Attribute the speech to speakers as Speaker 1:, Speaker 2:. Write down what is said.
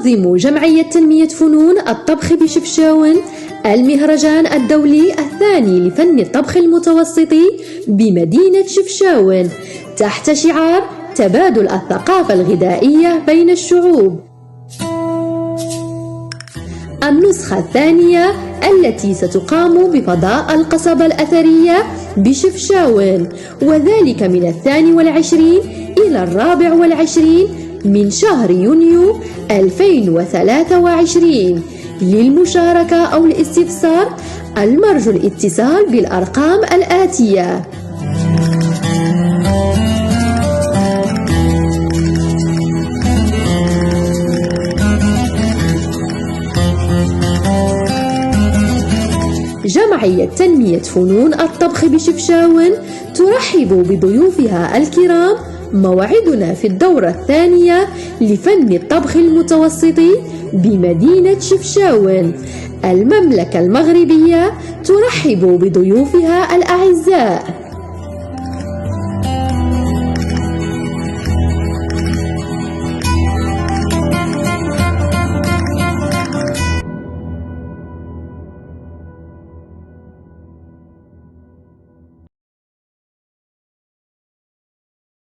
Speaker 1: تنظم جمعية تنمية فنون الطبخ بشفشاون المهرجان الدولي الثاني لفن الطبخ المتوسطي بمدينة شفشاون تحت شعار تبادل الثقافة الغذائية بين الشعوب. النسخة الثانية التي ستقام بفضاء القصبة الأثرية بشفشاون، وذلك من 22 إلى 24 من شهر يونيو 2023. للمشاركة أو الاستفسار المرجو الاتصال بالأرقام الآتية: جمعية تنمية فنون الطبخ بشفشاون ترحب بضيوفها الكرام. موعدنا في الدورة الثانية لفن الطبخ المتوسطي بمدينة شفشاون. المملكة المغربية ترحب بضيوفها الأعزاء.